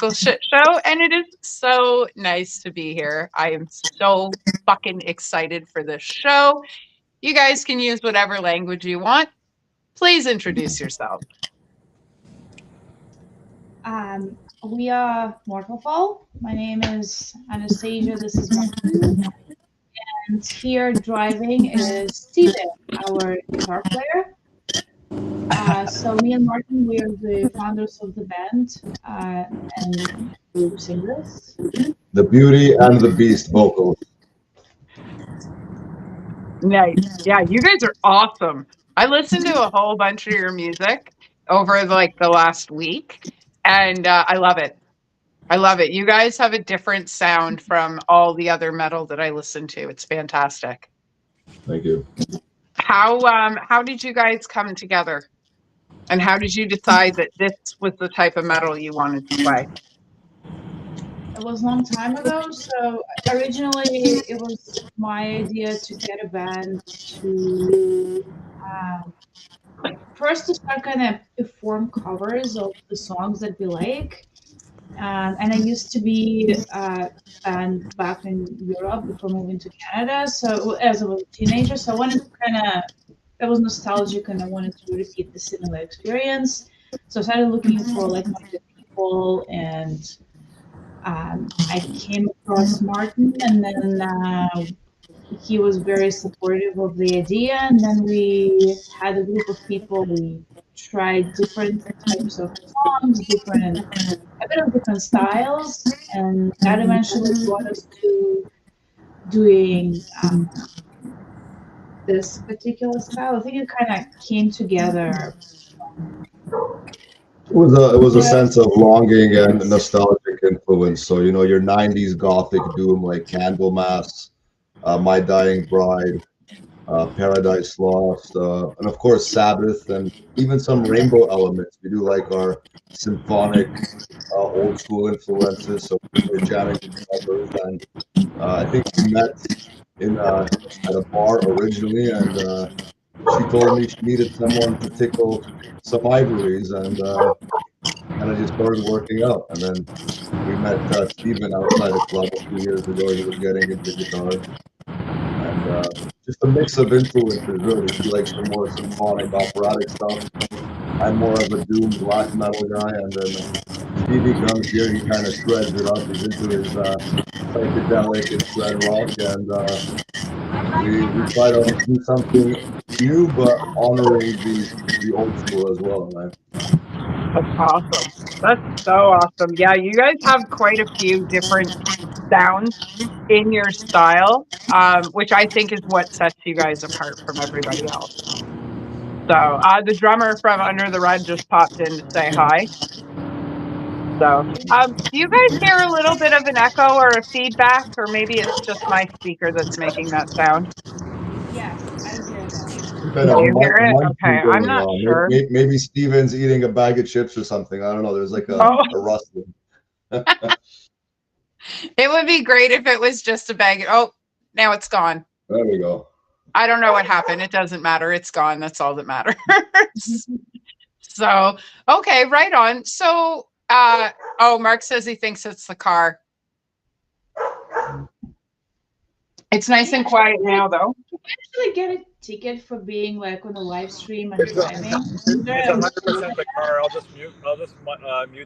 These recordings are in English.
Shit Show, and it is so nice to be here. I am so fucking excited for this show. You guys can use whatever language you want. Please introduce yourself. We are Mortalfall. My name is Anastasia. This is Martin. And here driving is Steven, our guitar player. So me and Martin, we are the founders of the band and two singers. The Beauty and the Beast vocals. Nice. Yeah, you guys are awesome. I listened to a whole bunch of your music over like the last week, and I love it. I love it. You guys have a different sound from all the other metal that I listen to. It's fantastic. Thank you. How did you guys come together? And how did you decide that this was the type of metal you wanted to play? It was a long time ago. So originally it was my idea to get a band to first to start kind of perform covers of the songs that we like. And I used to be band back in Europe before moving to Canada. So as I was a teenager, so I wanted to I was nostalgic and I wanted to repeat the similar experience. So I started looking for like the people, and I came across Martin, and then he was very supportive of the idea. And then we had a group of people. We tried different types of songs, a bit of different styles, and that eventually brought us to doing this particular style. I think it kind of came together. It was a sense of longing and nostalgic influence. So your '90s gothic doom like Candlemass, My Dying Bride, Paradise Lost, and of course Sabbath, and even some Rainbow elements. We do like our symphonic, old school influences. So we're jamming together, and I think we met at a bar originally, and she told me she needed someone to tickle some ivories, and I just started working out. And then we met Steven outside a club a few years ago. He was getting into guitar, and just a mix of influences, really. She likes the more symphonic, operatic stuff. I'm more of a doom black metal guy, and then Stevie comes here, he kind of shreds it up. He's into his psychedelic and shred rock, and we try to do something new, but honoring the old school as well, man. That's awesome. That's so awesome. Yeah, you guys have quite a few different sounds in your style, which I think is what sets you guys apart from everybody else. So the drummer from Under the Rug just popped in to say hi. So do you guys hear a little bit of an echo or a feedback, or maybe it's just my speaker that's making that sound? Yes, I hear that. You hear it? Okay, I'm not sure. Maybe Steven's eating a bag of chips or something. I don't know. There's like a rustling. It would be great if it was just a bag. Oh, now it's gone. There we go. I don't know what happened. It doesn't matter. It's gone. That's all that matters. So, okay, right on. So, Mark says he thinks it's the car. It's nice and quiet now, though. You actually get a ticket for being like on a live stream and driving. It's 100% the car. I'll just mute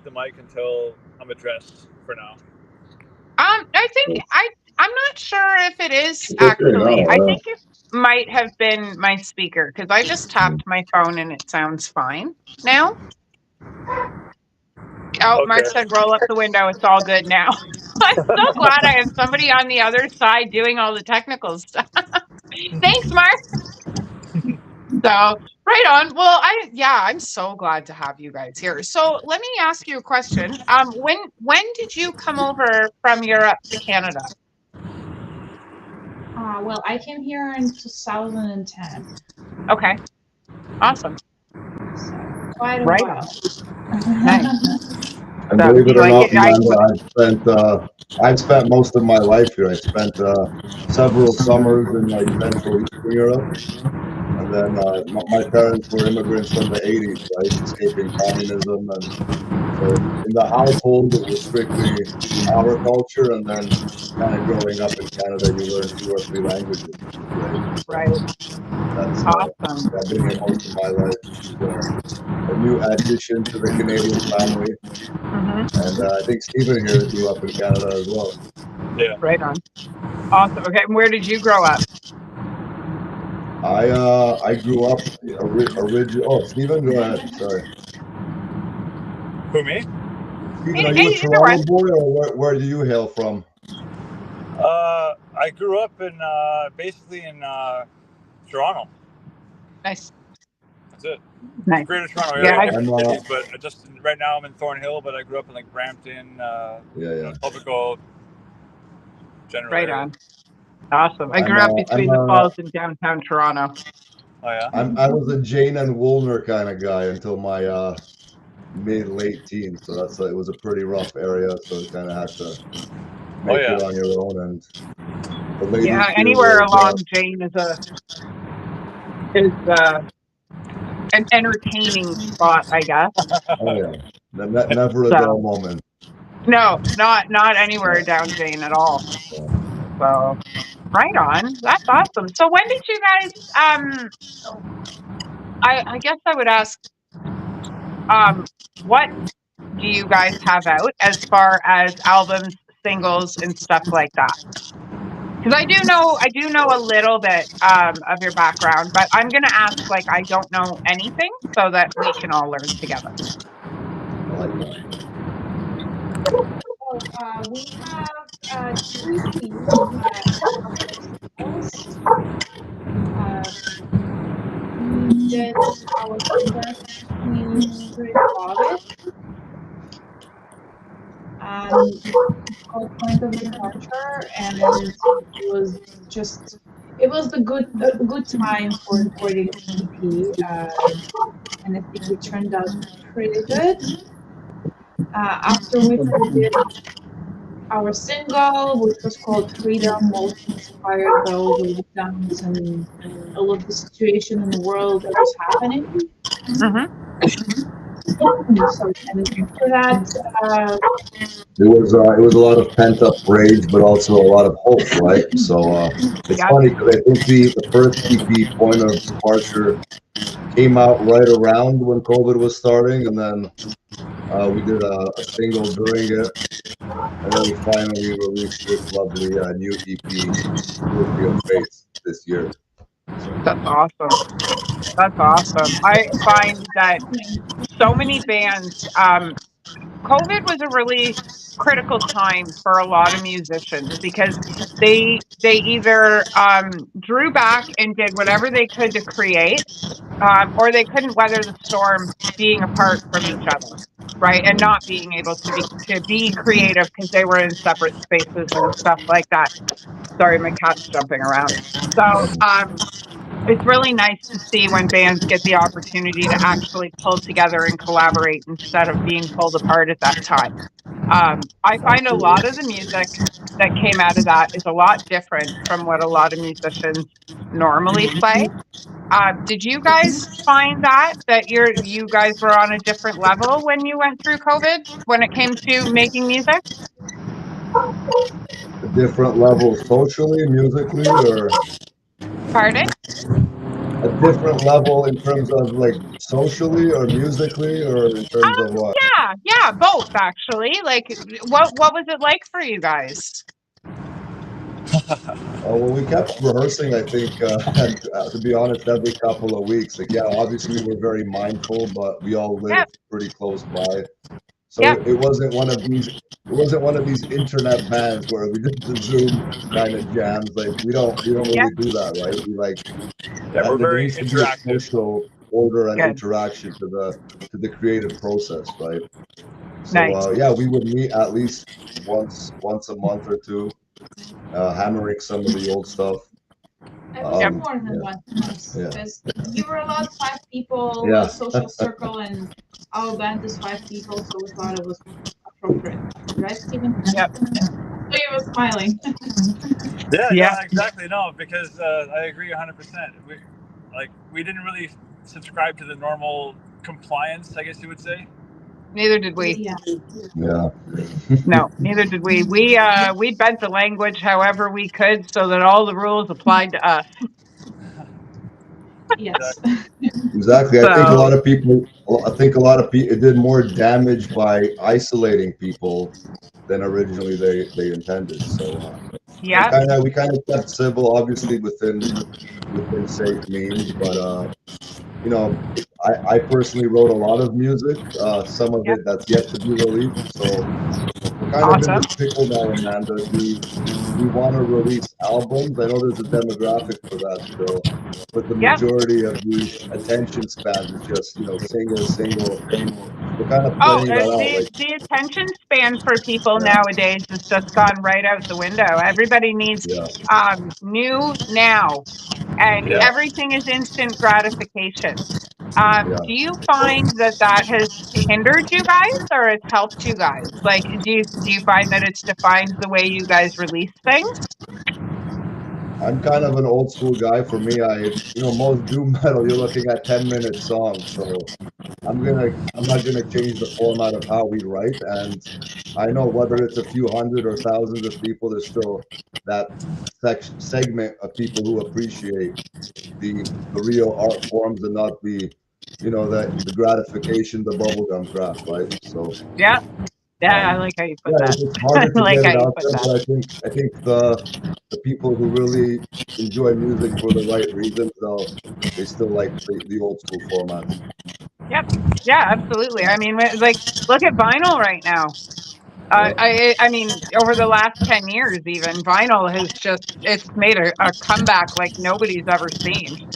the mic until I'm addressed for now. I think I'm not sure if it is actually. I think it might have been my speaker because I just tapped my phone and it sounds fine now. Oh, okay. Mark said, roll up the window. It's all good now. I'm so glad I have somebody on the other side doing all the technical stuff. Thanks, Mark. So, right on. Well, I'm so glad to have you guys here. So, let me ask you a question. When did you come over from Europe to Canada? Well, I came here in 2010. Okay. Awesome. So, quite a while. Nice. And believe it or not, I've spent most of my life here. I spent several summers in like Central Eastern Europe, and And then my parents were immigrants from the 80s, right, escaping communism. And so in the household, it was strictly our culture. And then kind of growing up in Canada, you learn 2 or 3 languages, which is great. So Right. that's Awesome. I've been here most of my life. It's a new addition to the Canadian family. And I think Stephen here grew up in Canada as well. Yeah. Right on. Awesome. Okay. And where did you grow up? I grew up original. Oh, Stephen, go ahead. Sorry. Who, me? Stephen, are you a Toronto boy, or where do you hail from? I grew up in basically in Toronto. Nice. That's it. Nice. Greater Toronto Yeah, area. Cities, but just right now I'm in Thornhill, but I grew up in like Brampton, Etobicoke, generally. Right on. Awesome. I grew up between the Falls and downtown Toronto. Oh yeah. I was a Jane and Woolner kind of guy until my late teens. So it was a pretty rough area. So you kind of had to make it on your own. And the ladies anywhere along Jane is an entertaining spot, I guess. Oh yeah, never a dull moment. No, not anywhere down Jane at all. So, right on. That's awesome. So when did you guys? I guess I would ask, what do you guys have out as far as albums, singles, and stuff like that? Because I do know a little bit of your background, but I'm going to ask like I don't know anything, so that we can all learn together. I like that. We have 2 EPs. We did our first EP during COVID. It's called Point of Departure, and it was a good time for recording EP, and I think it turned out pretty good. After we did our single, which was called Freedom, most inspired by all the lockdowns and all of the situation in the world that was happening. So, and after that, it was a lot of pent up rage, but also a lot of hope, right? So it's funny because I think the first EP, Point of Departure, came out right around when COVID was starting, and then we did a single during it, and then we finally released this lovely new EP, Poetry of Faith, this year. That's awesome. That's awesome. I find that so many bands, COVID was a really critical time for a lot of musicians because they either drew back and did whatever they could to create, or they couldn't weather the storm being apart from each other, right? And not being able to be creative because they were in separate spaces and stuff like that. Sorry, my cat's jumping around. So it's really nice to see when bands get the opportunity to actually pull together and collaborate instead of being pulled apart at that time. I find a lot of the music that came out of that is a lot different from what a lot of musicians normally play. Did you guys find that you guys were on a different level when you went through COVID when it came to making music? A different level socially, musically, or? Pardon? A different level in terms of like socially or musically, or in terms of what? Yeah, both actually. Like, what was it like for you guys? Well, we kept rehearsing, I think, and, to be honest, every couple of weeks. Like, obviously we were very mindful, but we all lived pretty close by. So it wasn't one of these. It wasn't one of these internet bands where we did the Zoom kind of jams. Like we don't really do that, right? We we're very interactive. Social order and interaction to the creative process, right? So we would meet at least once a month or two, hammering some of the old stuff. More than once because you were allowed 5 people, a social circle, and our band is 5 people, so we thought it was appropriate, right, Stephen? Yep. So you were smiling. Yeah, exactly. No, because I agree 100%. like we didn't really subscribe to the normal compliance, I guess you would say. Neither did we. Yeah. Yeah. No, neither did we. We bent the language however we could so that all the rules applied to us. Yes. Exactly. I think a lot of people. It did more damage by isolating people than originally they intended. So Yeah. we kind of kept civil, obviously within safe means, but you know, I personally wrote a lot of music, some of it that's yet to be released. So we're kind of in this pickle now, Amanda. Do we want to release albums? I know there's a demographic for that still, but the majority of the attention spans is just, single. We're kind of playing that out. The attention span for people nowadays has just gone right out the window. Everybody needs new now, and everything is instant gratification. Do you find that has hindered you guys, or it's helped you guys? Like, do you find that it's defined the way you guys release things? I'm kind of an old school guy. For me, most doom metal, you're looking at 10-minute songs. So I'm not gonna change the format of how we write. And I know whether it's a few hundred or thousands of people, there's still that segment of people who appreciate the real art forms and not the gratification, the bubblegum crap, right? So yeah, I like how you put that. It's harder to like get how it you out put there, that. but I think the people who really enjoy music for the right reasons, they still like the old school formats. Yep. Yeah, absolutely. I mean, like, look at vinyl right now. I mean, over the last 10 years, even vinyl has it's made a comeback like nobody's ever seen.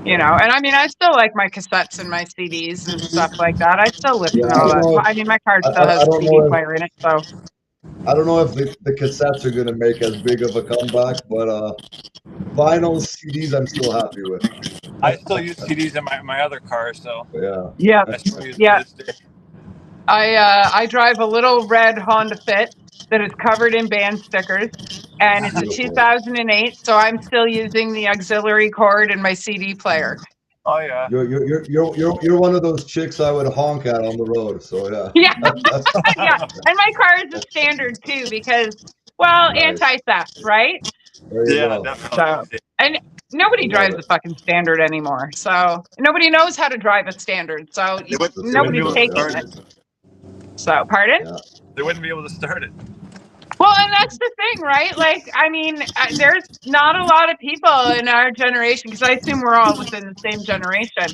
And I mean, I still like my cassettes and my CDs and stuff like that. I still listen to all that. I mean, my car still has a CD player in it, so. I don't know if the cassettes are going to make as big of a comeback, but vinyl CDs I'm still happy with. I still use CDs in my other car, so yeah. I still use them to this day. I drive a little red Honda Fit that is covered in band stickers, and it's a 2008, so I'm still using the auxiliary cord in my CD player. Oh yeah. You're one of those chicks I would honk at on the road. So yeah. Yeah, and my car is a standard too because anti-theft, right? Definitely. So, and nobody drives a fucking standard anymore. So nobody knows how to drive a standard. So nobody's taking it. So, pardon? Yeah. They wouldn't be able to start it. Well, and that's the thing, right? Like, I mean, there's not a lot of people in our generation, because I assume we're all within the same generation.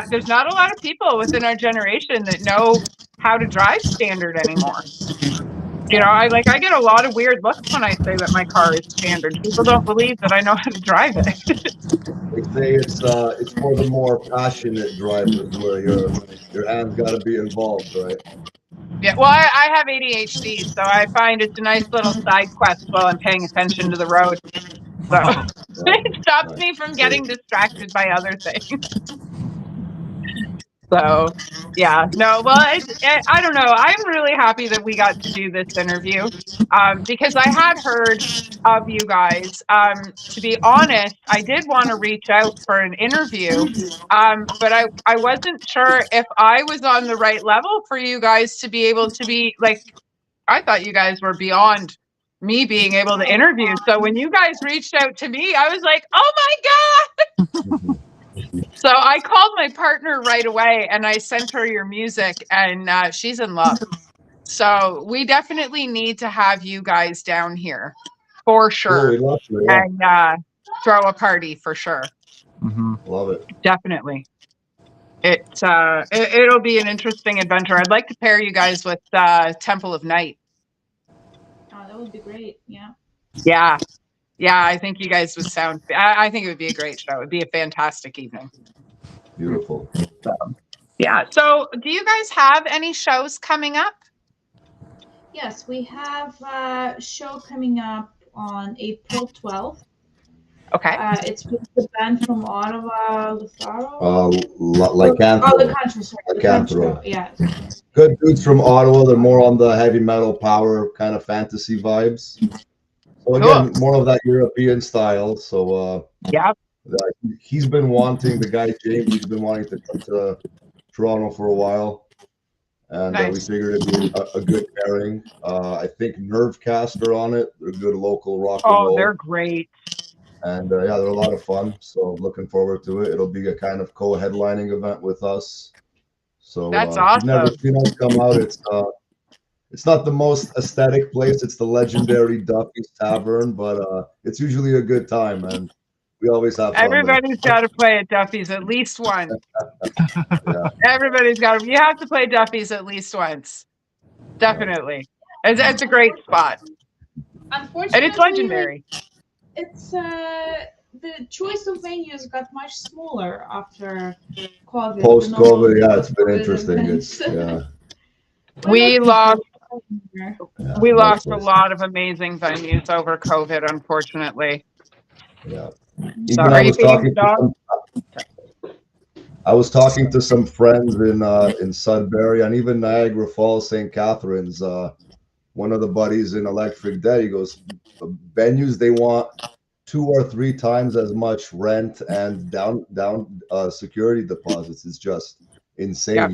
There's not a lot of people within our generation that know how to drive standard anymore. I get a lot of weird looks when I say that my car is standard. People don't believe that I know how to drive it. They say it's for the more passionate drivers where your hands got to be involved, right? Yeah, well, I have ADHD, so I find it's a nice little side quest while I'm paying attention to the road. So it stops me from getting distracted by other things. So, yeah, no, well, I don't know. I'm really happy that we got to do this interview because I had heard of you guys. To be honest, I did want to reach out for an interview, but I wasn't sure if I was on the right level for you guys to be able to be like, I thought you guys were beyond me being able to interview. So when you guys reached out to me, I was like, oh my God. So I called my partner right away and I sent her your music and she's in love. So we definitely need to have you guys down here for sure. And throw a party for sure. Mm-hmm. Love it. Definitely. It'll be an interesting adventure. I'd like to pair you guys with Temple of Night. Oh, that would be great. Yeah. Yeah. Yeah, I think you guys would sound. I think it would be a great show. It'd be a fantastic evening. Beautiful. Yeah. So, do you guys have any shows coming up? Yes, we have a show coming up on April 12th. Okay. It's with the band from Ottawa, Lycanthro. Yeah. Good dudes from Ottawa. They're more on the heavy metal power kind of fantasy vibes. So again, more of that European style. So yeah, He's been wanting, the guy James, he's been wanting to come to Toronto for a while, and Nice. we figured it'd be a good pairing. I think Nervecast are on it. They're good local rock and roll. Oh, they're great. And yeah, they're a lot of fun. So looking forward to it. It'll be a kind of co-headlining event with us. So That's if you've never awesome. seen us come out, it's not the most aesthetic place. It's the legendary Duffy's Tavern, but it's usually a good time, and we always have fun. Everybody's got to play at Duffy's at least once. Yeah. Everybody's got to. You have to play Duffy's at least once. Definitely. It's a great spot. Unfortunately, And it's legendary. It's the choice of venues got much smaller after COVID. Post-COVID, yeah, it's been interesting. It's We lost a lot of amazing venues over COVID, unfortunately. Yeah. Sorry. I was talking to some friends in Sudbury and even Niagara Falls, St. Catharines. One of the buddies in Electric Dead, he goes, venues, they want 2 or 3 times as much rent and down security deposits. It's just insane. Yeah.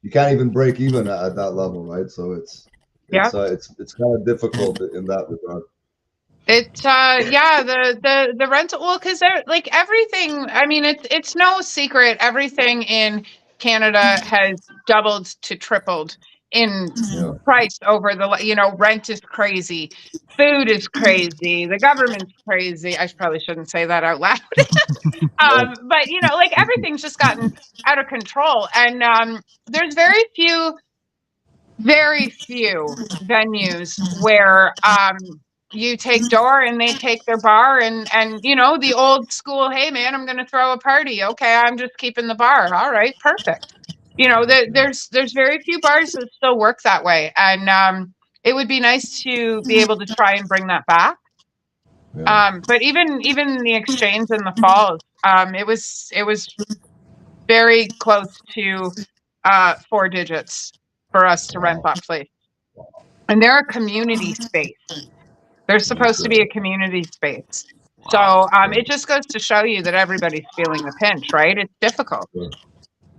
You can't even break even at that level, right? So it's kind of difficult in that regard. The rental, well, because they're like everything. I mean, it's no secret. Everything in Canada has doubled to tripled in price over the. Rent is crazy, food is crazy, the government's crazy. I probably shouldn't say that out loud. But like everything's just gotten out of control, and there's very few venues where you take door and they take their bar and the old school, hey man, I'm going to throw a party. Okay, I'm just keeping the bar. All right, perfect. There's very few bars that still work that way, and it would be nice to be able to try and bring that back. Yeah. But even the Exchange in the Falls, it was very close to 4 digits for us to rent that place, and they're a community space. They're supposed to be a community space. So it just goes to show you that everybody's feeling the pinch, right? It's difficult.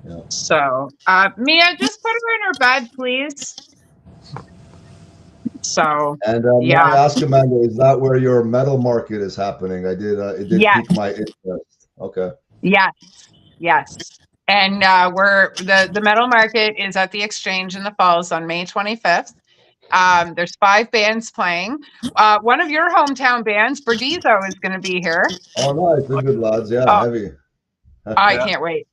Yeah. So, Mia, just put her in her bed, please. So, and may I ask, Amanda, is that where your metal market is happening? It did pique my interest. Okay. Yes. And the metal market is at the Exchange in the Falls on May 25th. There's 5 bands playing. One of your hometown bands, Berdizo, is going to be here. Oh, nice. They're good lads. Yeah, heavy. I can't wait.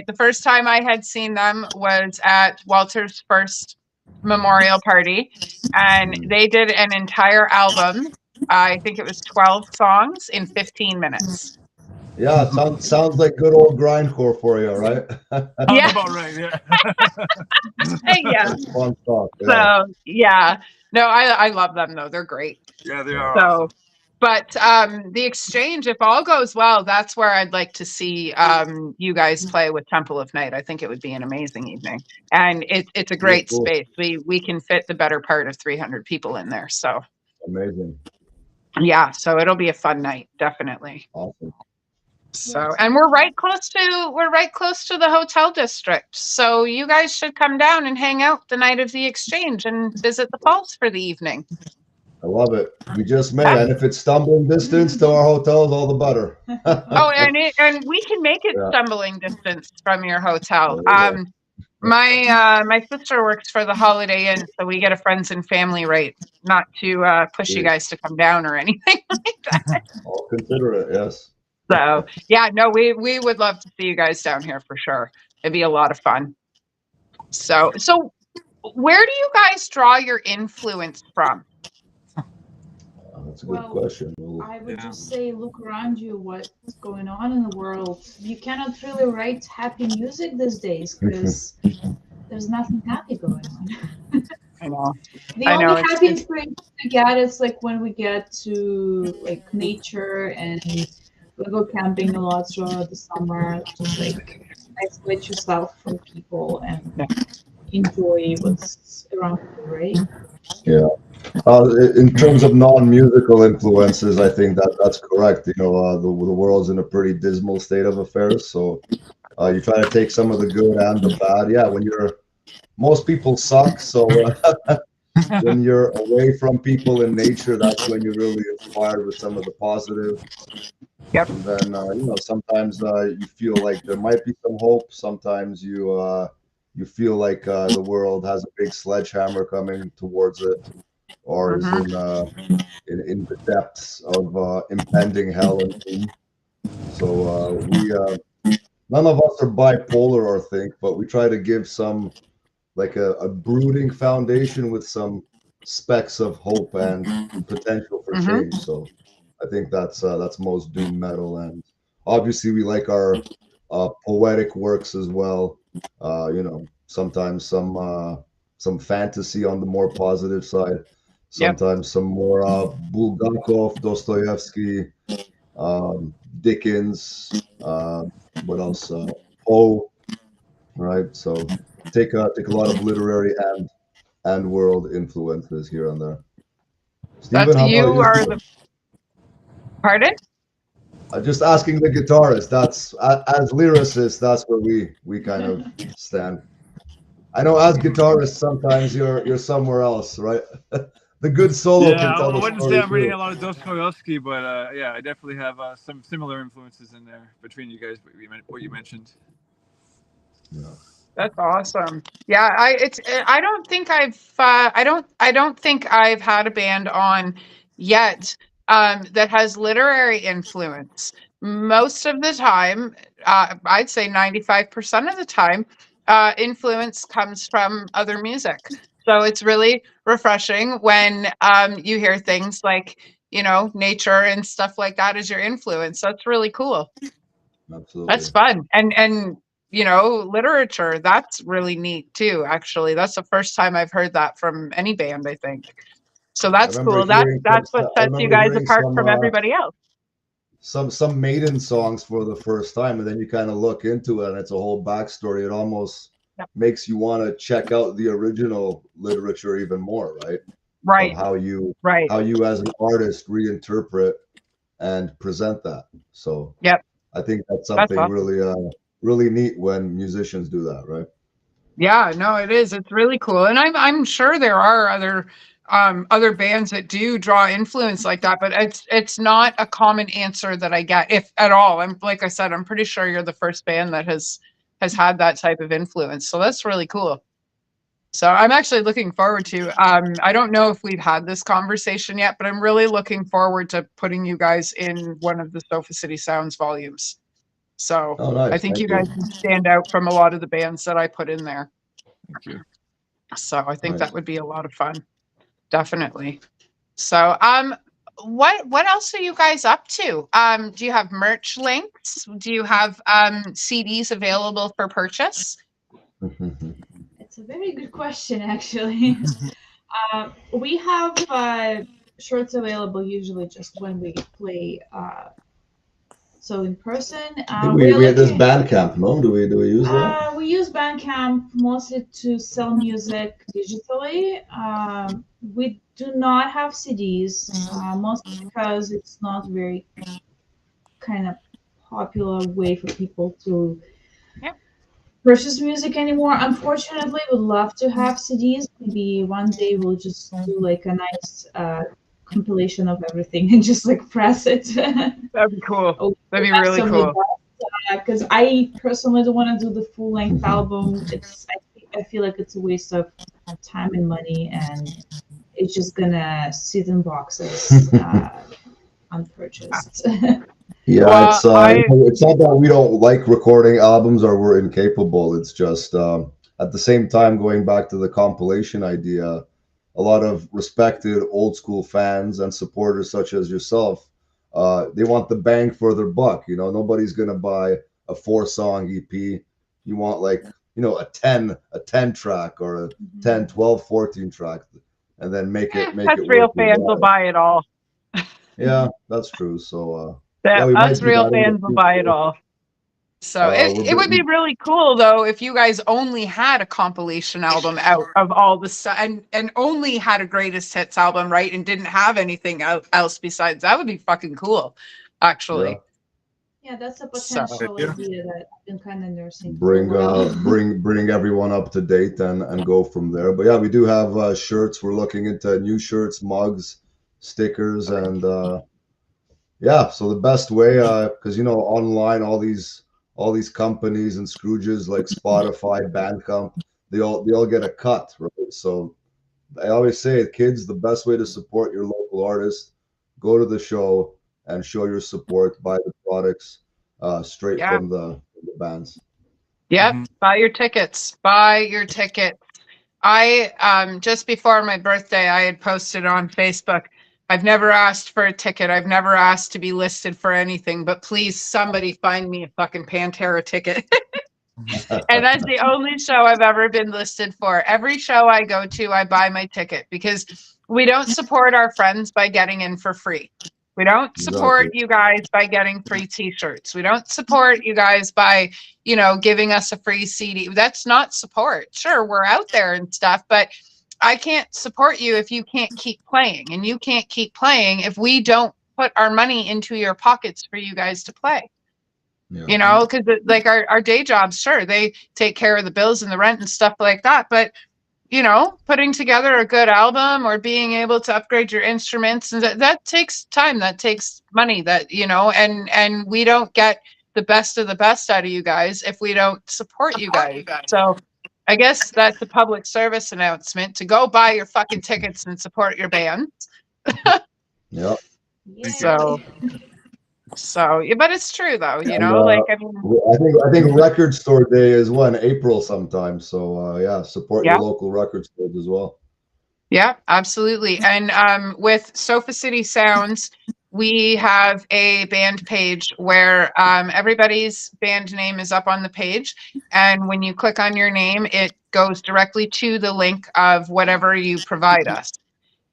The first time I had seen them was at Walter's first memorial party, and they did an entire album. I think it was 12 songs in 15 minutes. Yeah, sounds like good old grindcore for you, right? Yeah. About right, yeah. Yeah. Fun stuff, yeah. So, yeah. No, I love them, though. They're great. Yeah, they are. So, Awesome. but the Exchange, if all goes well, that's where I'd like to see you guys play with Temple of Night. I think it would be an amazing evening. And it's a great space. We can fit the better part of 300 people in there. So amazing. Yeah, so it'll be a fun night, definitely. Awesome. So, and we're right close to the hotel district. So you guys should come down and hang out the night of the Exchange and visit the falls for the evening. I love it. We just met, and if it's stumbling distance to our hotels, all the better. and we can make it stumbling distance from your hotel. My sister works for the Holiday Inn, so we get a friends and family rate, not to push you guys to come down or anything like that. I'll consider it, yes. So yeah, no, we would love to see you guys down here for sure. It'd be a lot of fun. So where do you guys draw your influence from? That's a good question. I would just say, look around you, what's going on in the world. You cannot really write happy music these days because there's nothing happy going on. I know. The only happy inspiration we get is like when we get to like nature, and we go camping a lot throughout the summer. Just like isolate yourself from people and enjoy what's around you, right? Yeah. In terms of non-musical influences, I think that's correct. You know, the world's in a pretty dismal state of affairs, so you try to take some of the good and the bad. Yeah, most people suck, so when you're away from people in nature, that's when you're really inspired with some of the positive. Yep. And then you know, sometimes you feel like there might be some hope. Sometimes you feel like the world has a big sledgehammer coming towards it, or is in the depths of impending hell and doom. So none of us are bipolar, I think, but we try to give some like a brooding foundation with some specks of hope and potential for change. So I think that's most doom metal, and obviously we like our poetic works as well. You know, sometimes some fantasy on the more positive side. Sometimes some more Bulgakov, Dostoevsky, Dickens. What else? Poe. Right. So take a lot of literary and world influences here and there. Stephen, how You about are you? the. Pardon? Just asking the guitarist. That's as lyricists. That's where we kind of stand. I know as guitarists, sometimes you're somewhere else, right? The good solo can tell I the wouldn't story say I'm reading too. a lot of Dostoevsky, but yeah, I definitely have some similar influences in there between you guys. What you mentioned. Yeah. That's awesome. Yeah, I don't think I don't think I've had a band on yet that has literary influence. Most of the time, I'd say 95% of the time, influence comes from other music. So it's really refreshing when you hear things like, you know, nature and stuff like that as your influence. That's really cool. Absolutely. That's fun. And you know, literature, that's really neat too, actually. That's the first time I've heard that from any band, I think. So that's cool. That's what I sets you remember guys hearing apart from everybody else. some Maiden songs for the first time, and then you kind of look into it, and it's a whole backstory. It almost makes you want to check out the original literature even more, right? Right. Of how you as an artist reinterpret and present that. So I think that's something awesome. Really neat when musicians do that, right? Yeah, no, it is. It's really cool. And I'm sure there are other bands that do draw influence like that, but it's not a common answer that I get, if at all. I'm like I said, I'm pretty sure you're the first band that has had that type of influence. So that's really cool. So I'm actually looking forward to I don't know if we've had this conversation yet, but I'm really looking forward to putting you guys in one of the Sofa City Sounds volumes. So nice. I think you guys can stand out from a lot of the bands that I put in there. Thank you. So I think that would be a lot of fun. Definitely. So what else are you guys up to? Do you have merch links? Do you have CDs available for purchase? It's a very good question, actually. We have shirts available usually just when we play. So in person, we had this Bandcamp, no? Do we use that? We use Bandcamp mostly to sell music digitally. We do not have CDs, mostly because it's not very kind of popular way for people to purchase music anymore. Unfortunately, would love to have CDs. Maybe one day we'll just do like a nice compilation of everything and just like press it. That'd be cool. That'd be really cool. Because I personally don't want to do the full length album. I feel like it's a waste of time and money, and it's just gonna sit in boxes unpurchased. Yeah, it's not that we don't like recording albums or we're incapable. It's just at the same time, going back to the compilation idea, a lot of respected old school fans and supporters such as yourself, they want the bang for their buck. You know, nobody's gonna buy a 4-song EP. You want like, you know, a 10 track or a 10, 12, 14 track, and then make it real fans will buy it all. Yeah, that's true. So us real fans will buy it all. So it would be really cool though if you guys only had a compilation album out of all the stuff and only had a greatest hits album, right? And didn't have anything else besides. That would be fucking cool, actually. Yeah, that's a potential idea that I've been kind of nursing. Bring everyone up to date and go from there. But yeah, we do have shirts. We're looking into new shirts, mugs, stickers, and yeah. So the best way, because you know, online, all these companies and Scrooges like Spotify, Bandcamp, they all get a cut, right? So I always say, kids, the best way to support your local artist, go to the show and show your support, buy the products straight from the bands. Yep, buy your tickets. Buy your tickets. I just before my birthday, I had posted on Facebook, I've never asked for a ticket. I've never asked to be listed for anything, but please somebody find me a fucking Pantera ticket. And that's the only show I've ever been listed for. Every show I go to, I buy my ticket because we don't support our friends by getting in for free. We don't support you guys by getting free t-shirts. We don't support you guys by, you know, giving us a free CD. That's not support. Sure, we're out there and stuff, but I can't support you if you can't keep playing, and you can't keep playing if we don't put our money into your pockets for you guys to play. Yeah. You know, because like our day jobs, sure, they take care of the bills and the rent and stuff like that, but you know, putting together a good album or being able to upgrade your instruments, and that takes time, that takes money, that, you know, and we don't get the best of the best out of you guys if we don't support you guys. So I guess that's a public service announcement to go buy your fucking tickets and support your bands. Yep. So yeah, but it's true though, you know, like I mean, I think Record Store Day is April sometime. So yeah, support your local record stores as well. Yeah, absolutely. And with Sofa City Sounds, we have a band page where everybody's band name is up on the page, and when you click on your name, it goes directly to the link of whatever you provide us.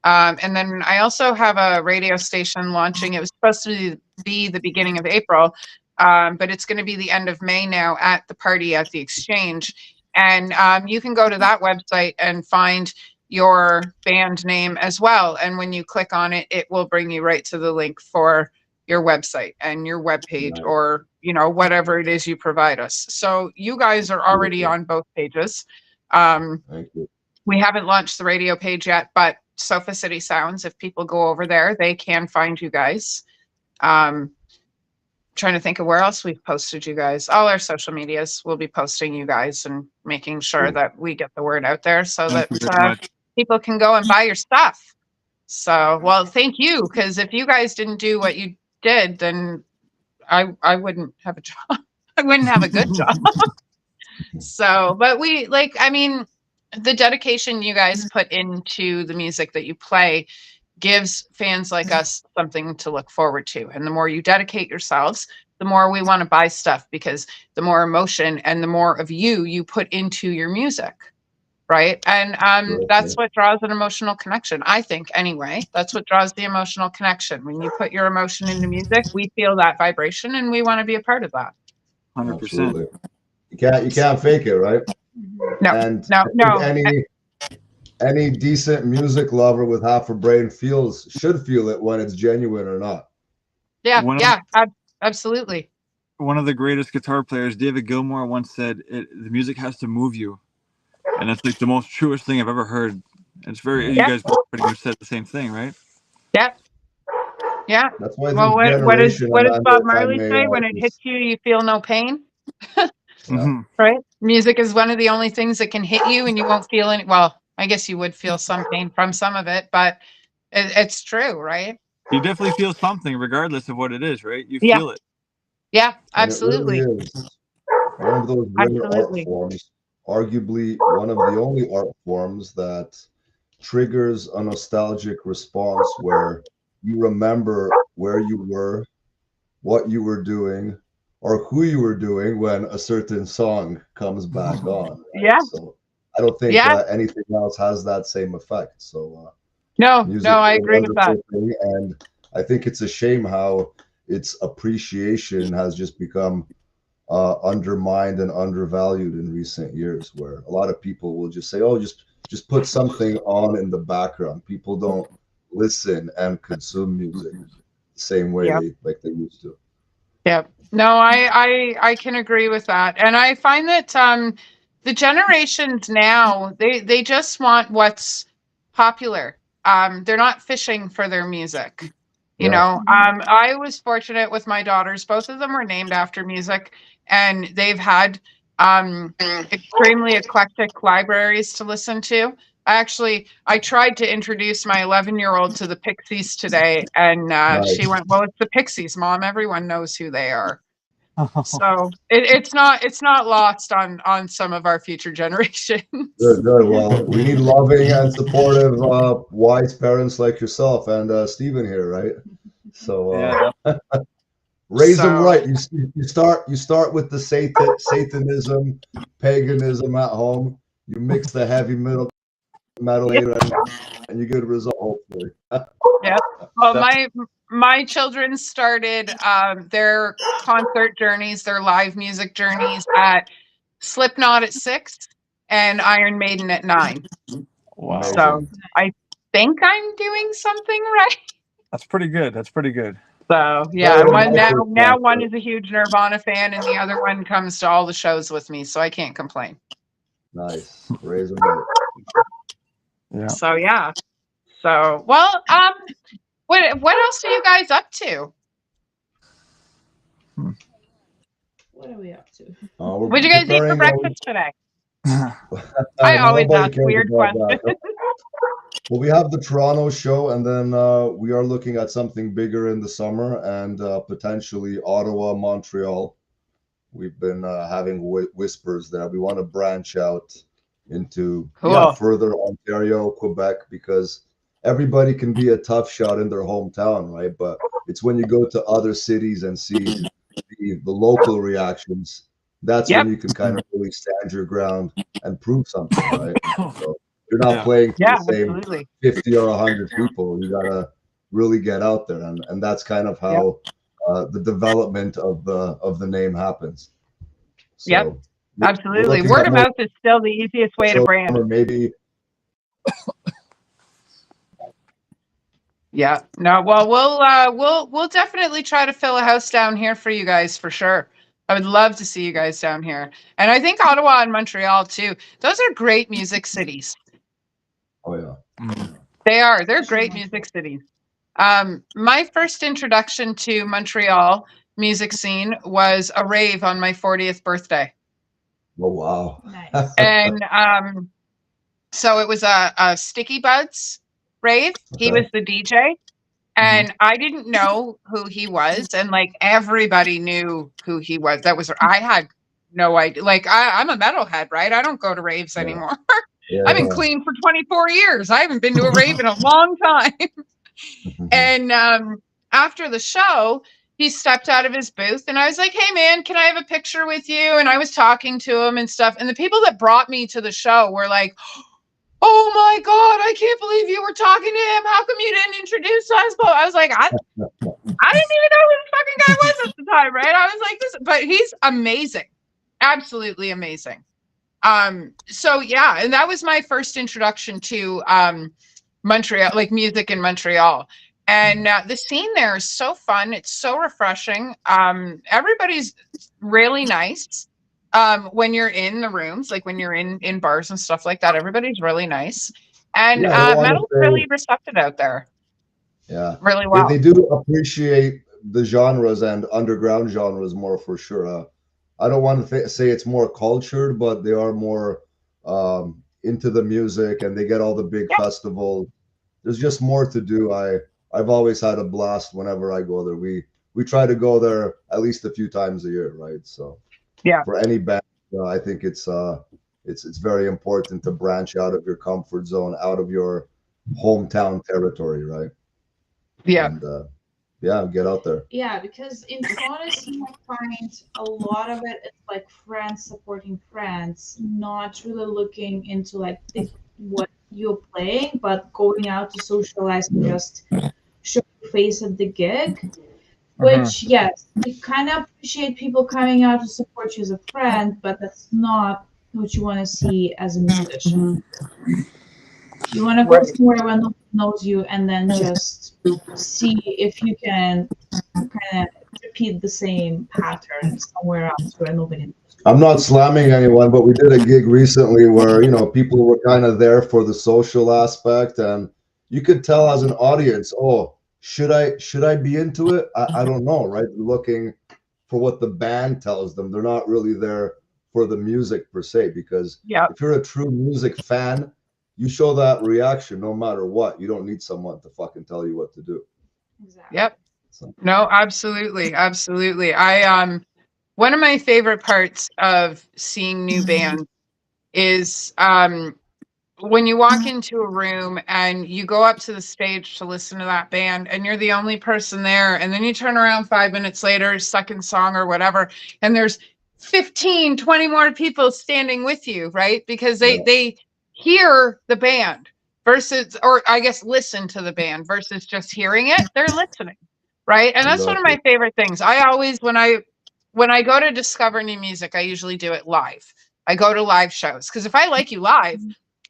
And then I also have a radio station launching. It was supposed to be the beginning of April, but it's going to be the end of May now at the party at the Exchange. And you can go to that website and find your band name as well. And when you click on it, it will bring you right to the link for your website and your webpage, or, you know, whatever it is you provide us. So you guys are already on both pages. Thank you. We haven't launched the radio page yet, but Sofa City Sounds, if people go over there, they can find you guys. Trying to think of where else we've posted you guys. All our social medias will be posting you guys and making sure that we get the word out there so that people can go and buy your stuff. So, well, thank you, because if you guys didn't do what you did, then I wouldn't have a job. I wouldn't have a good job. So, but we, like, I mean, the dedication you guys put into the music that you play gives fans like us something to look forward to. And the more you dedicate yourselves, the more we want to buy stuff, because the more emotion and the more of you put into your music. Right. And that's what draws an emotional connection, I think, anyway. That's what draws the emotional connection. When you put your emotion into music, we feel that vibration and we want to be a part of that. 100%. You can't fake it, right? No, and no. Any decent music lover with half a brain should feel it when it's genuine or not. Yeah, absolutely. One of the greatest guitar players, David Gilmour, once said, the music has to move you. And that's like the most truest thing I've ever heard. It's very, you guys pretty much said the same thing, right? Yeah. Yeah. That's why what does Bob Marley say? When it hits you, you feel no pain. Right? Music is one of the only things that can hit you and you won't feel any. Well, I guess you would feel some pain from some of it, but it's true, right? You definitely feel something regardless of what it is, right? You feel it. Yeah, absolutely. It really is one of those rare art forms, arguably one of the only art forms that triggers a nostalgic response where you remember where you were, what you were doing, or who you were doing when a certain song comes back on. Right? Yeah. So I don't think anything else has that same effect. So no, I agree with that. And I think it's a shame how its appreciation has just become undermined and undervalued in recent years, where a lot of people will just say, "Oh, just put something on in the background." People don't listen and consume music the same way Yep. they used to. Yep. No, I can agree with that. And I find that the generations now, they just want what's popular. They're not fishing for their music. You Yeah. know, I was fortunate with my daughters. Both of them were named after music, and they've had extremely eclectic libraries to listen to. I tried to introduce my 11-year-old to the Pixies today, and she Nice. went, "Well, it's the Pixies, Mom. Everyone knows who they are." So it's not lost on some of our future generations. Good, good. Well, we need loving and supportive, wise parents like yourself and Stephen here, right? So Yeah. raise them So- right. You start with the Satanism, paganism at home. You mix the heavy metal later, and you get a result. Hopefully. Well, my children started their concert journeys, their live music journeys at Slipknot at 6 and Iron Maiden at 9. Wow. Amazing. So I think I'm doing something right. That's pretty good. That's pretty good. So yeah, Better one, than now Michael. one is a huge Nirvana fan, and the other one comes to all the shows with me, so I can't complain. Nice. Raise them right. Yeah. So yeah. So well, what else are you guys up to? What are we up to? We're What did you guys eat for preparing, breakfast today? I I know always nobody ask cares weird about questions. that. Well, we have the Toronto show, and then we are looking at something bigger in the summer, and potentially Ottawa, Montreal. We've been having whispers there. We want to branch out into Cool. further Ontario, Quebec, because everybody can be a tough shot in their hometown, right? But it's when you go to other cities and see the local reactions, that's Yep. when you can kind of really stand your ground and prove something, right? So you're not Yeah. playing to Yeah, the same absolutely. 50 or 100 people. You gotta really get out there, and that's kind of how the development of the name happens. So Yep, we're Absolutely. looking Word at of more mouth is still the easiest way to brand. or maybe Yeah. No, well, we'll definitely try to fill a house down here for you guys for sure. I would love to see you guys down here. And I think Ottawa and Montreal too. Those are great music cities. oh yeah. They're great music cities. My first introduction to Montreal music scene was a rave on my 40th birthday. Oh wow. Nice. And so it was a Sticky Buds rave. He Okay. was the DJ. And I didn't know who he was, and like everybody knew who he was. I had no idea. Like I'm a metalhead, right? I don't go to raves Yeah. anymore. Yeah. I've been clean for 24 years. I haven't been to a rave in a long time. And after the show, he stepped out of his booth, and I was like, "Hey, man, can I have a picture with you?" And I was talking to him and stuff. And the people that brought me to the show were like, "Oh my God, I can't believe you were talking to him. How come you didn't introduce us?" But I was like, I didn't even know who the fucking guy was at the time, right? I was like, but he's amazing. Absolutely amazing. So yeah, and that was my first introduction to Montreal, like music in Montreal. And the scene there is so fun. It's so refreshing. Everybody's really nice. When you're in the rooms, like when you're in bars and stuff like that, everybody's really nice. And Yeah, I don't wanna metal's say- really receptive out there. Yeah. Really well. They do appreciate the genres and underground genres more for sure. I don't want to say it's more cultured, but they are more into the music, and they get all the big festivals. There's just more to do. I've always had a blast whenever I go there. We try to go there at least a few times a year, right? So Yeah. for any band, I think it's very important to branch out of your comfort zone, out of your hometown territory, right? Yeah. And get out there. Yeah, because in Toronto, you might find a lot of it is like friends supporting friends, not really looking into like what you're playing, but going out to socialize and just show your face at the gig. Which, yes, you kind of appreciate people coming out to support you as a friend, but that's not what you want to see as a musician. You want to go Right. somewhere where no one knows you and then just see if you can kind of repeat the same pattern somewhere else where nobody knows. I'm not slamming anyone, but we did a gig recently where, you know, people were kind of there for the social aspect, and you could tell as an audience, oh, should I be into it? I don't know, right? They're looking for what the band tells them. They're not really there for the music per se, because Yeah. if you're a true music fan, you show that reaction no matter what. You don't need someone to fucking tell you what to do. Exactly. Yep. So, No, absolutely. Absolutely. One of my favorite parts of seeing new bands is when you walk into a room and you go up to the stage to listen to that band and you're the only person there, and then you turn around 5 minutes later, second song or whatever, and there's 15, 20 more people standing with you, right? Because they hear the band versus, or I guess listen to the band versus just hearing it. They're listening, right? And that's one of my favorite things. I always, when I go to discover new music, I usually do it live. I go to live shows because if I like you live,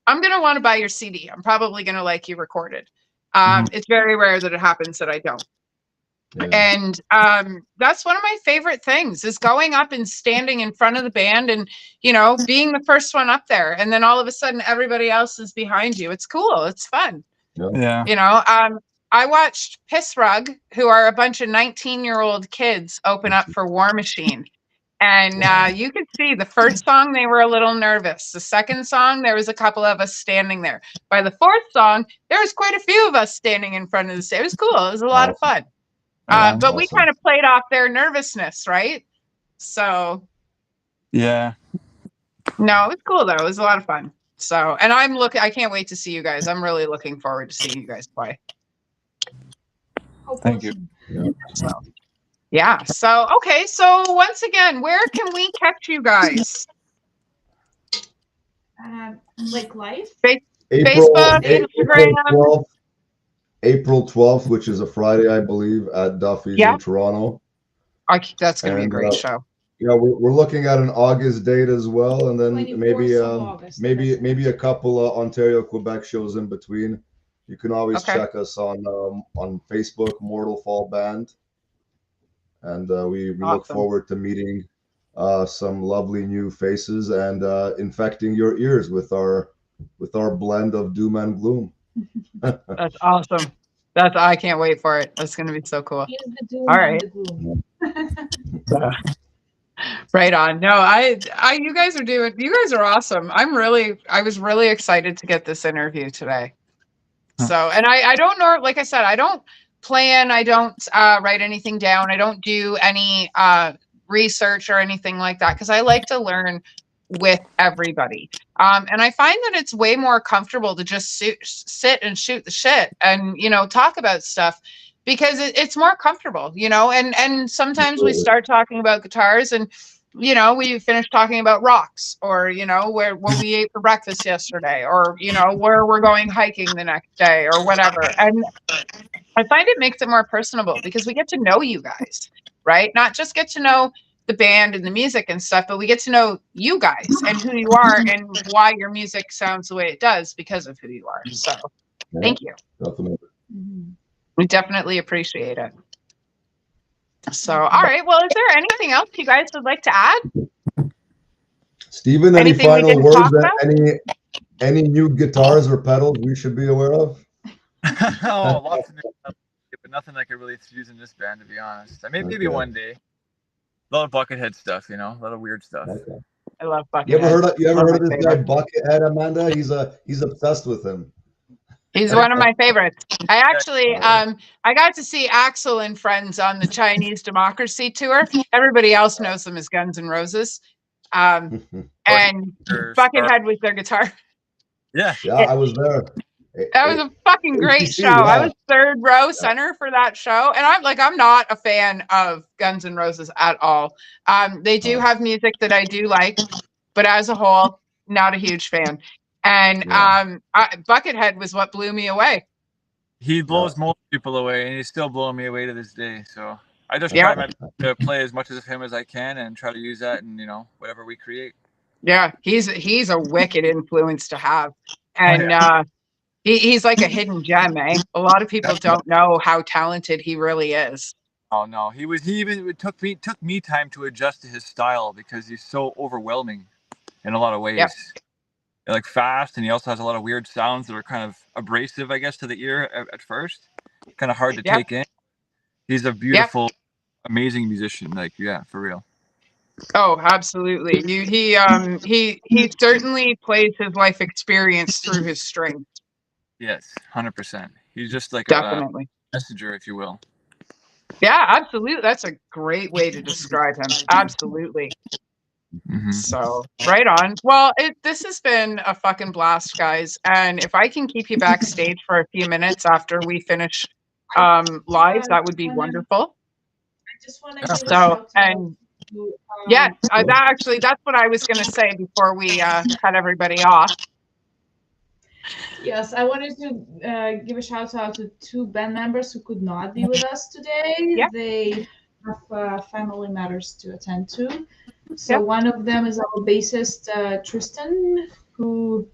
I'm going to want to buy your CD. I'm probably going to like you recorded. It's very rare that it happens that I don't. yeah. And that's one of my favorite things is going up and standing in front of the band and, you know, being the first one up there. And then all of a sudden everybody else is behind you. It's cool. It's fun. Yeah. You know, I watched Piss Rug, who are a bunch of 19-year-old kids, open up for War Machine. And you could see the first song, they were a little nervous. The second song, there was a couple of us standing there. By the fourth song, there was quite a few of us standing in front of the stage. It was cool. It was a lot of fun. But we kind of played off their nervousness, right? So. Yeah. No, it was cool, though. It was a lot of fun. So, and I can't wait to see you guys. I'm really looking forward to seeing you guys play. Thank you. So, yeah. So, okay. So once again, where can we catch you guys? Like life? Facebook, Instagram. April 12th, which is a Friday, I believe, at Duffy's in Toronto. That's going to be a great show. Yeah, we're looking at an August date as well, and then maybe August, maybe a couple of Ontario, Quebec shows in between. You can always check us on Facebook, Mortal Fall Band, and we look forward to meeting some lovely new faces and infecting your ears with our blend of doom and gloom. That's awesome. I can't wait for it. That's going to be so cool. All right. Right on. No, you guys are awesome. I was really excited to get this interview today. So, and I don't know, like I said, I don't plan, I don't write anything down. I don't do any research or anything like that because I like to learn with everybody. And I find that it's way more comfortable to just sit and shoot the shit and, you know, talk about stuff because it's more comfortable, you know, and sometimes we start talking about guitars and, you know, we finish talking about rocks or, you know, what we ate for breakfast yesterday or, you know, where we're going hiking the next day or whatever. And I find it makes it more personable because we get to know you guys, right? Not just get to know the band and the music and stuff, but we get to know you guys and who you are and why your music sounds the way it does because of who you are. So thank you. Definitely. We definitely appreciate it. So, all right. Well, is there anything else you guys would like to add? Stephen, any final words? Any new guitars or pedals we should be aware of? Oh, lots of new stuff, but nothing I could really use in this band, to be honest. I mean, maybe one day. A lot of Buckethead stuff, you know, a lot of weird stuff. Okay. I love Buckethead. You ever heard of this guy Buckethead, Amanda? He's obsessed with him. He's one of my favorites. I actually, I got to see Axl and Friends on the Chinese Democracy Tour. Everybody else knows them as Guns N' Roses. And Buckethead was their guitar. Yeah, I was there. That was a fucking great show. Yeah. I was third row center for that show. And I'm not a fan of Guns N' Roses at all. They do have music that I do like, but as a whole, not a huge fan. And Buckethead was what blew me away. He blows most people away, and he's still blowing me away to this day. So I just Yeah. try to play as much of him as I can and try to use that in whatever we create. Yeah, he's a wicked influence to have, and he's like a hidden gem, eh? A lot of people don't know how talented he really is. Oh no, it took me time to adjust to his style because he's so overwhelming in a lot of ways. Yep. Like fast, and he also has a lot of weird sounds that are kind of abrasive, I guess, to the ear at first. Kind of hard to take in. He's a beautiful, amazing musician. Like, yeah, for real. Oh, absolutely. He certainly plays his life experience through his strength. Yes, 100%. He's just like Definitely. a messenger, if you will. Yeah, absolutely. That's a great way to describe him. Absolutely. Mm-hmm. So, right on. Well, this has been a fucking blast, guys. And if I can keep you backstage for a few minutes after we finish live, that would be wonderful. I just want to give a So, shout and out to, yeah, that's what I was going to say before we cut everybody off. Yes, I wanted to give a shout out to two band members who could not be with us today. Yep. They have family matters to attend to. So Yep. one of them is our bassist, Tristan, who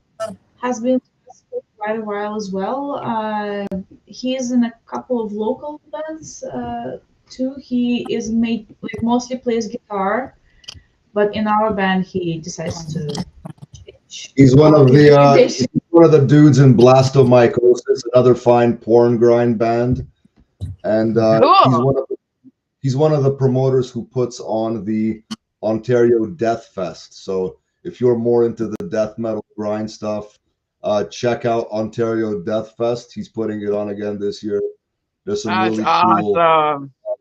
has been with us for quite a while as well. He is in a couple of local bands too. He is mostly plays guitar, but in our band he decides to change. He's one of the dudes in Blastomycosis, another fine porn grind band, and Cool. he's one of the promoters who puts on the Ontario Death Fest. So if you're more into the death metal grind stuff, check out Ontario Death Fest. He's putting it on again this year. There's some That's really awesome.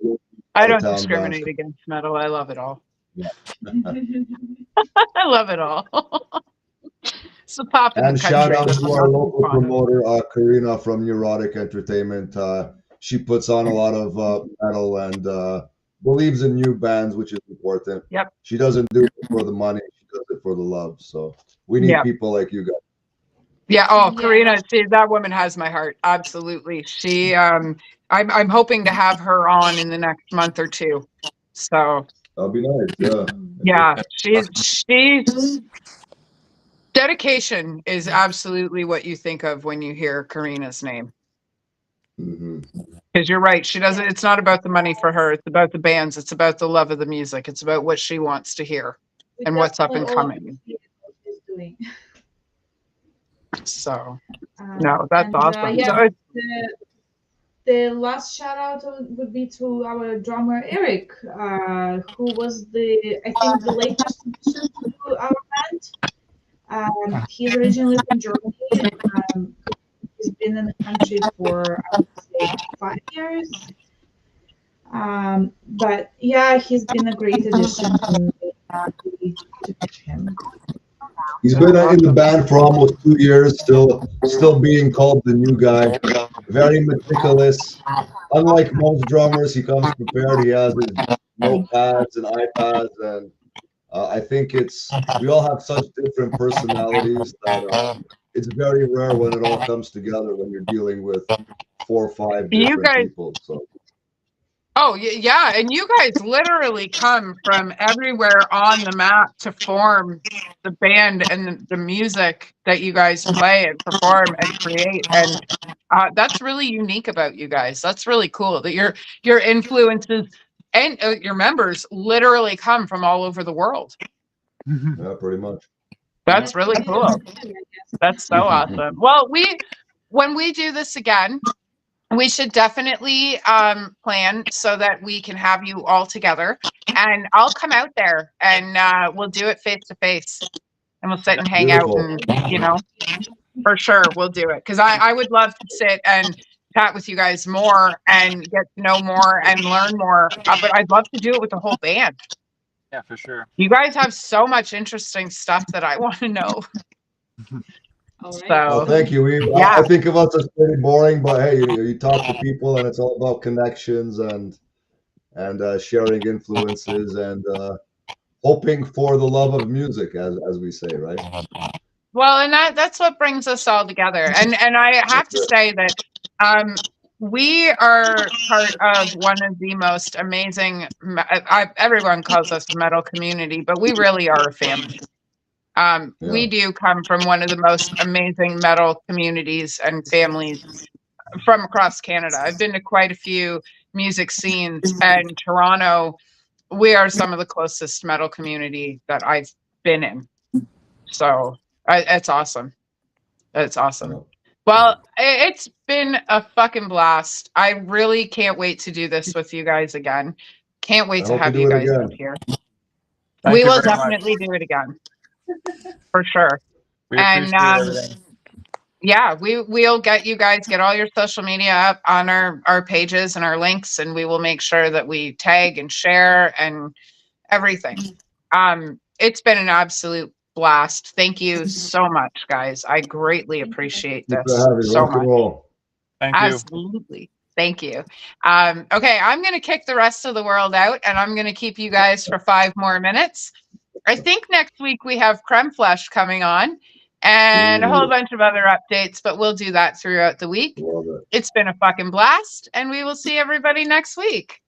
cool. I don't town discriminate bands. against metal. I love it all. Yeah. I love it all. So pop in And the shout country. out to our local Fun. promoter, Karina from Neurotic Entertainment. She puts on a lot of metal and believes in new bands, which is important. Yep. She doesn't do it for the money; she does it for the love. So we need Yep. people like you guys. Yeah. Oh, Yeah. Karina, see, that woman has my heart. Absolutely. She, I'm hoping to have her on in the next month or two. So That'll be nice. Yeah. yeah, she's dedication is absolutely what you think of when you hear Karina's name. hmm Because you're right. She doesn't, it's not about the money for her. It's about the bands. It's about the love of the music. It's about what she wants to hear and what's up and coming. He's doing. So no, that's And, awesome. yeah, So it's, the last shout out would be to our drummer Eric, who was the latest addition to our band. He's originally from Germany. He's been in the country for I would say 5 years. But yeah, he's been a great addition to him. He's been in the band for almost 2 years, still being called the new guy. Very meticulous. Unlike most drummers, he comes prepared. He has his notepads and iPads, and I think we all have such different personalities that it's very rare when it all comes together when you're dealing with 4 or 5 different people. So. oh yeah, and you guys literally come from everywhere on the map to form the band and the music that you guys play and perform and create, and that's really unique about you guys. That's really cool that your influences and your members literally come from all over the world. Yeah, pretty much. That's really cool. That's so awesome. Well, when we do this again, we should definitely plan so that we can have you all together, and I'll come out there and we'll do it face to face, and we'll sit and hang Beautiful. out, and for sure we'll do it, because I would love to sit and chat with you guys more and get to know more and learn more, but I'd love to do it with the whole band. Yeah, for sure. You guys have so much interesting stuff that I want to know. All right. Well, thank you. I think of us as pretty boring, but hey, you talk to people, and it's all about connections and sharing influences and hoping for the love of music, as we say, right? Well, and that's what brings us all together. And I have to say that we are part of one of the most amazing, everyone calls us the metal community, but we really are a family. We do come from one of the most amazing metal communities and families from across Canada. I've been to quite a few music scenes, and Toronto, we are some of the closest metal community that I've been in. So it's awesome. It's awesome. Well, it's been a fucking blast. I really can't wait to do this with you guys again. Can't wait to have you guys up here. Thank We you will very definitely do it again. For sure. We And appreciate everything. yeah, we'll get all your social media up on our pages and our links, and we will make sure that we tag and share and everything. It's been an absolute blast. Thank you so much, guys. I greatly appreciate this so much. Thank you. Absolutely. Thank you. Okay, I'm going to kick the rest of the world out, and I'm going to keep you guys for 5 more minutes. I think next week we have Creme Flesh coming on and a whole bunch of other updates, but we'll do that throughout the week. It's been a fucking blast, and we will see everybody next week.